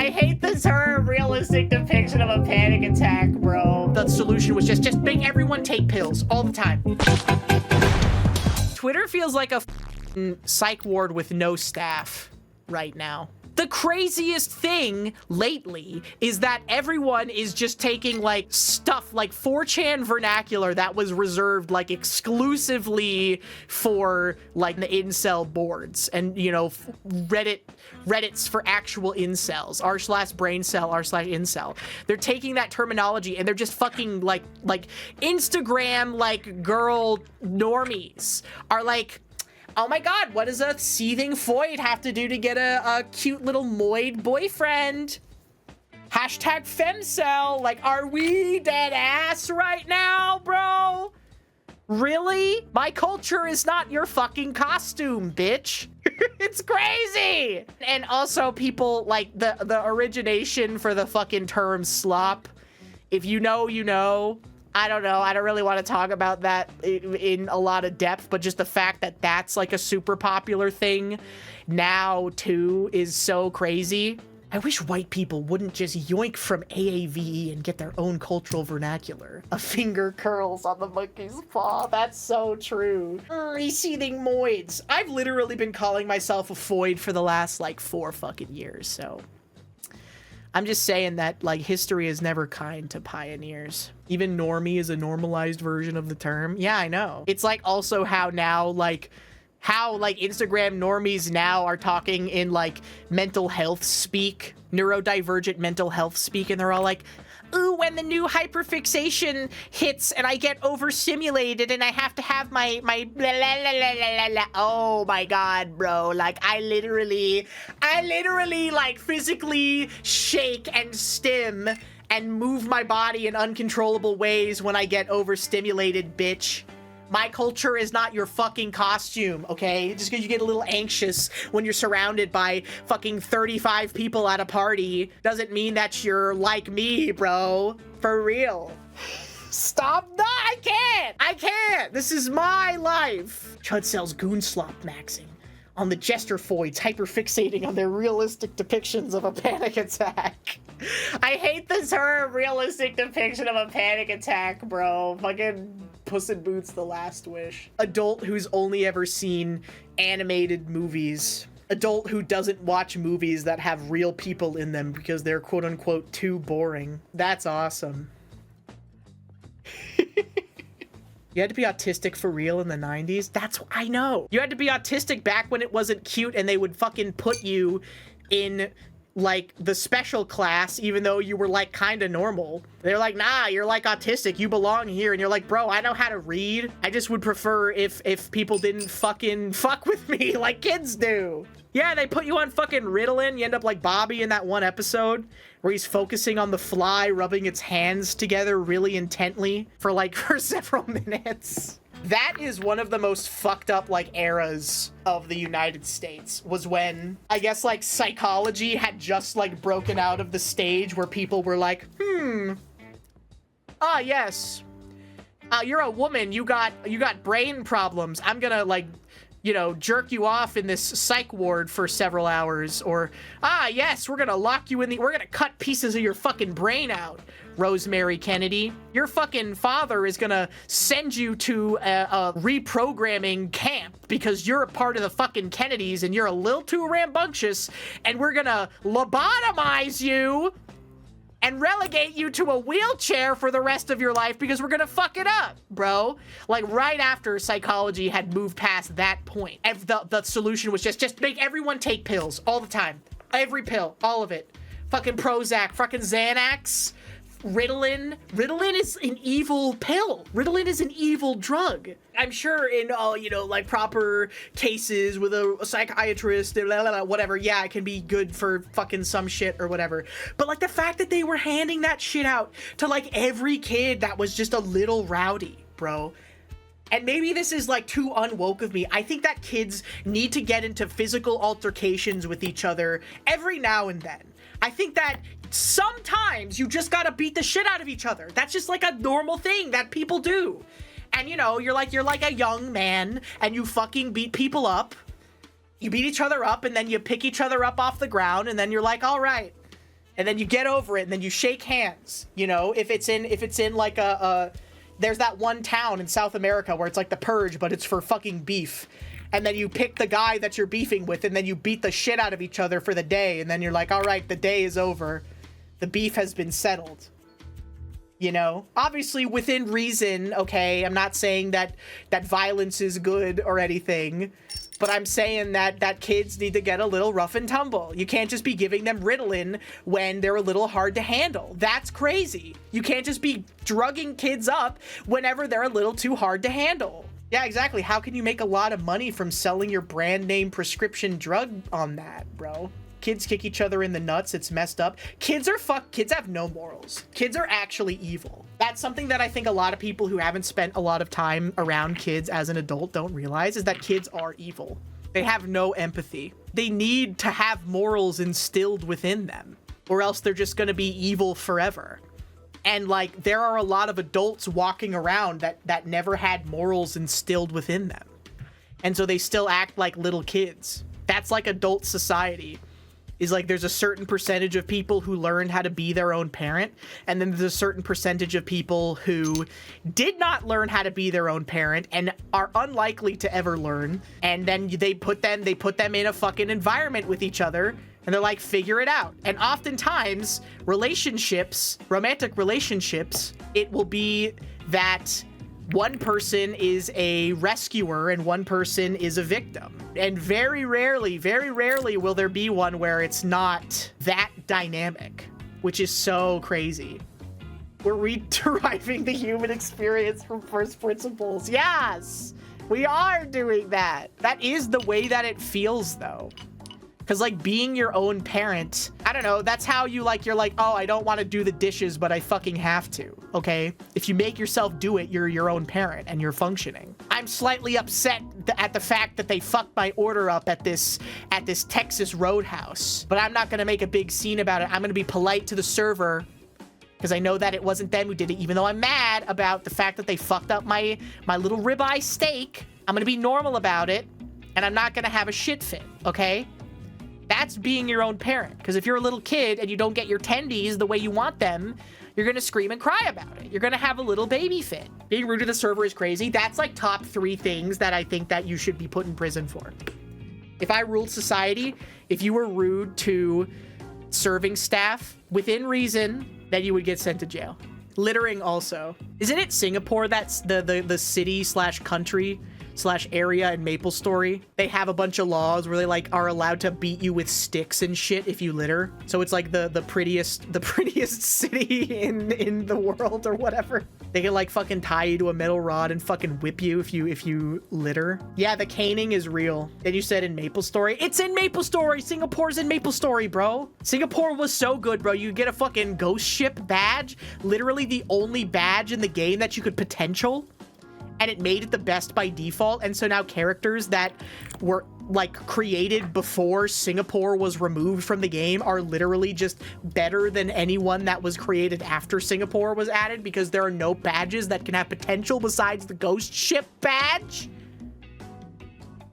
I hate the term realistic depiction of a panic attack, bro. The solution was just make everyone take pills all the time. Twitter feels like a psych ward with no staff right now. The craziest thing lately is that everyone is just taking like stuff like 4chan vernacular that was reserved like exclusively for like the incel boards and, you know, Reddit's for actual incels, r/braincell, r/incel. They're taking that terminology and they're just fucking like Instagram like girl normies are like, oh my god, what does a seething foid have to do to get a cute little moid boyfriend? Hashtag femcel. Like, are we dead ass right now, bro? Really? My culture is not your fucking costume, bitch. It's crazy. And also people like the origination for the fucking term slop. If you know, you know. I don't know. I don't really want to talk about that in a lot of depth, but just the fact that that's like a super popular thing now too is so crazy. I wish white people wouldn't just yoink from AAVE and get their own cultural vernacular. A finger curls on the monkey's paw. That's so true. Seething moids. I've literally been calling myself a foid for the last like 4 fucking years, so I'm just saying that, like, history is never kind to pioneers. Even normie is a normalized version of the term. Yeah, I know. It's like also how now, like, Instagram normies now are talking in, like, mental health speak, neurodivergent mental health speak, and they're all like, ooh, when the new hyperfixation hits and I get overstimulated and I have to have my blah, blah, blah, blah, blah, blah. Oh my god, bro. Like, I literally, like, physically shake and stim and move my body in uncontrollable ways when I get overstimulated, bitch. My culture is not your fucking costume, okay? Just because you get a little anxious when you're surrounded by fucking 35 people at a party doesn't mean that you're like me, bro. For real. Stop. No, I can't. This is my life. Chud sells goon slop maxing on the jester foids, hyperfixating on their realistic depictions of a panic attack. I hate the term realistic depiction of a panic attack, bro. Fucking Puss in Boots: The Last Wish. Adult who's only ever seen animated movies. Adult who doesn't watch movies that have real people in them because they're quote unquote too boring. That's awesome. You had to be autistic for real in the 90s? That's what I know. You had to be autistic back when it wasn't cute and they would fucking put you in like the special class even though you were like kind of normal. They're like, nah, you're like autistic, you belong here. And you're like, bro, I know how to read. I just would prefer if people didn't fucking fuck with me like kids do. Yeah, they put you on fucking Ritalin. You end up like Bobby in that one episode where he's focusing on the fly rubbing its hands together really intently for several minutes. That is one of the most fucked up like eras of the United States, was when I guess like psychology had just like broken out of the stage where people were like, yes, you're a woman, you got brain problems, I'm gonna like, you know, jerk you off in this psych ward for several hours. Or, yes, we're gonna lock you in we're gonna cut pieces of your fucking brain out, Rosemary Kennedy. Your fucking father is gonna send you to a reprogramming camp because you're a part of the fucking Kennedys and you're a little too rambunctious, and we're gonna lobotomize you and relegate you to a wheelchair for the rest of your life because we're gonna fuck it up, bro. Like, right after psychology had moved past that point, and the solution was just make everyone take pills all the time. Every pill, all of it. Fucking Prozac, fucking Xanax, Ritalin. Ritalin is an evil pill. Ritalin is an evil drug. I'm sure in like proper cases with a psychiatrist, blah, blah, blah, whatever, yeah, it can be good for fucking some shit or whatever. But like the fact that they were handing that shit out to like every kid that was just a little rowdy, bro. And maybe this is like too unwoke of me. I think that kids need to get into physical altercations with each other every now and then. I think that sometimes you just gotta beat the shit out of each other. That's just like a normal thing that people do. And you know, you're like a young man and you fucking beat people up. You beat each other up and then you pick each other up off the ground and then you're like, all right, and then you get over it, and then you shake hands. You know, if it's in like there's that one town in South America where it's like the Purge, but it's for fucking beef. And then you pick the guy that you're beefing with, and then you beat the shit out of each other for the day, and then you're like, all right, the day is over. The beef has been settled. You know? Obviously within reason, okay? I'm not saying that violence is good or anything, but I'm saying that kids need to get a little rough and tumble. You can't just be giving them Ritalin when they're a little hard to handle. That's crazy. You can't just be drugging kids up whenever they're a little too hard to handle. Yeah, exactly. How can you make a lot of money from selling your brand name prescription drug on that, bro? Kids kick each other in the nuts. It's messed up. Kids have no morals. Kids are actually evil. That's something that I think a lot of people who haven't spent a lot of time around kids as an adult don't realize, is that kids are evil. They have no empathy. They need to have morals instilled within them, or else they're just going to be evil forever. And like, there are a lot of adults walking around that never had morals instilled within them. And so they still act like little kids. That's like adult society. Is like, there's a certain percentage of people who learned how to be their own parent, and then there's a certain percentage of people who did not learn how to be their own parent and are unlikely to ever learn. And then they put them in a fucking environment with each other, and they're like, figure it out. And oftentimes, romantic relationships, it will be that one person is a rescuer and one person is a victim. And very rarely will there be one where it's not that dynamic, which is so crazy. We're deriving the human experience from first principles. Yes, we are doing that. That is the way that it feels, though. Because, like, being your own parent, I don't know, that's how you're like, oh, I don't want to do the dishes, but I fucking have to, okay? If you make yourself do it, you're your own parent and you're functioning. I'm slightly upset at the fact that they fucked my order up at this Texas Roadhouse, but I'm not going to make a big scene about it. I'm going to be polite to the server, because I know that it wasn't them who did it, even though I'm mad about the fact that they fucked up my little ribeye steak. I'm going to be normal about it, and I'm not going to have a shit fit, okay? That's being your own parent. Because if you're a little kid and you don't get your tendies the way you want them, you're going to scream and cry about it. You're going to have a little baby fit. Being rude to the server is crazy. That's like top 3 things that I think that you should be put in prison for. If I ruled society, if you were rude to serving staff within reason, then you would get sent to jail. Littering also. Isn't it Singapore that's the city / country / area in MapleStory? They have a bunch of laws where they like are allowed to beat you with sticks and shit if you litter. So it's like the prettiest city in the world or whatever. They can like fucking tie you to a metal rod and fucking whip you if you litter. Yeah, the caning is real. And you said in MapleStory? It's in MapleStory. Singapore's in MapleStory, bro. Singapore was so good, bro. You get a fucking ghost ship badge, literally the only badge in the game that you could potential. And it made it the best by default. And so now characters that were like created before Singapore was removed from the game are literally just better than anyone that was created after Singapore was added, because there are no badges that can have potential besides the ghost ship badge.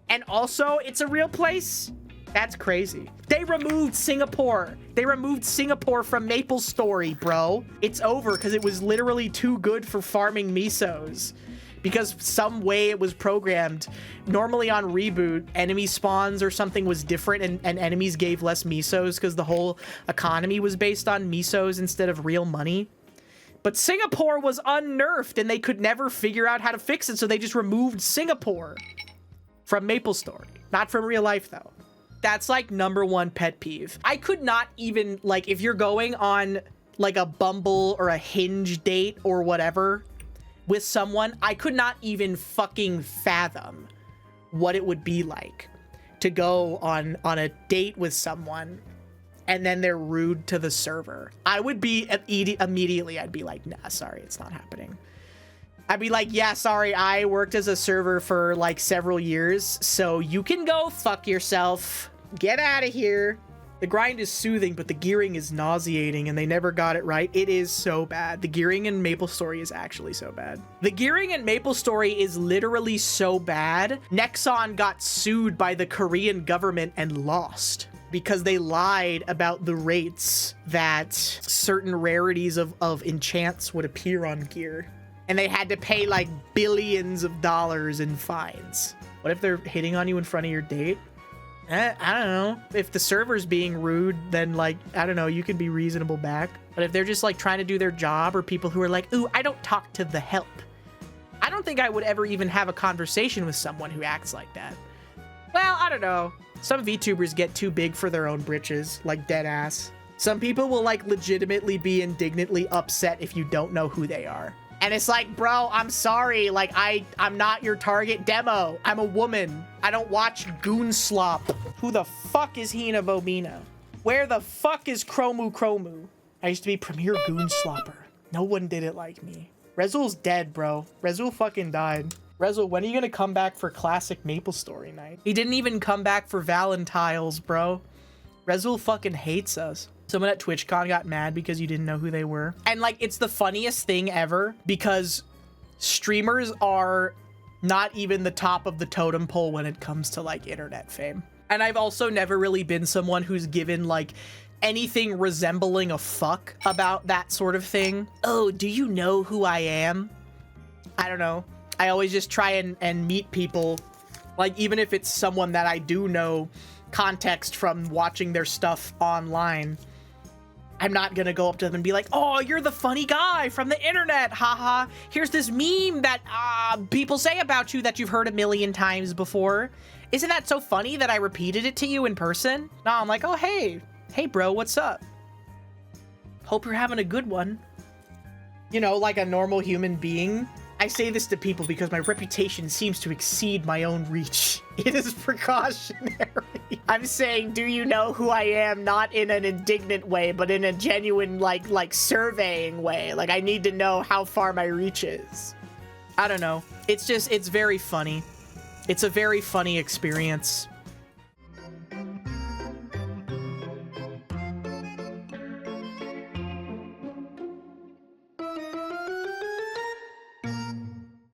And also, it's a real place. That's crazy. They removed Singapore. They removed Singapore from MapleStory, bro. It's over because it was literally too good for farming misos. Because some way it was programmed. Normally on reboot, enemy spawns or something was different and enemies gave less misos because the whole economy was based on misos instead of real money. But Singapore was unnerfed and they could never figure out how to fix it, so they just removed Singapore from MapleStory. Not from real life, though. That's like #1 pet peeve. I could not even, like, if you're going on like a Bumble or a Hinge date or whatever with someone, I could not even fucking fathom what it would be like to go on a date with someone and then they're rude to the server. I would be immediately, I'd be like, nah, sorry, it's not happening. I'd be like, yeah, sorry, I worked as a server for like several years, so you can go fuck yourself. Get out of here. The grind is soothing, but the gearing is nauseating, and they never got it right. It is so bad. The gearing in MapleStory is actually so bad. The gearing in MapleStory is literally so bad. Nexon got sued by the Korean government and lost. because they lied about the rates that certain rarities of enchants would appear on gear. And they had to pay like billions of dollars in fines. What if they're hitting on you in front of your date? I don't know. If the server's being rude, then like, I don't know, you can be reasonable back. But if they're just like trying to do their job, or people who are like, ooh, I don't talk to the help. I don't think I would ever even have a conversation with someone who acts like that. Well, I don't know. Some VTubers get too big for their own britches, like dead ass. Some people will like legitimately be indignantly upset if you don't know who they are. And it's like, bro, I'm sorry. Like, I'm not your target demo. I'm a woman. I don't watch goon slop. Who the fuck is HinaBoBina? Where the fuck is Chromu? I used to be premier goon slopper. No one did it like me. Rezul's dead, bro. Rezul fucking died. Rezul, when are you gonna come back for classic Maple Story night? He didn't even come back for Valentiles, bro. Rezul fucking hates us. Someone at TwitchCon got mad because you didn't know who they were. And like, it's the funniest thing ever because streamers are not even the top of the totem pole when it comes to like internet fame. And I've also never really been someone who's given like anything resembling a fuck about that sort of thing. Oh, do you know who I am? I don't know. I always just try and meet people, like even if it's someone that I do know context from watching their stuff online. I'm not gonna go up to them and be like, oh, you're the funny guy from the internet, haha. Here's this meme that people say about you that you've heard a million times before. Isn't that so funny that I repeated it to you in person? No, I'm like, oh, hey bro, what's up? Hope you're having a good one. You know, like a normal human being. I say this to people because my reputation seems to exceed my own reach. It is precautionary. I'm saying, do you know who I am? Not in an indignant way, but in a genuine, like surveying way. Like, I need to know how far my reach is. I don't know. It's very funny. It's a very funny experience.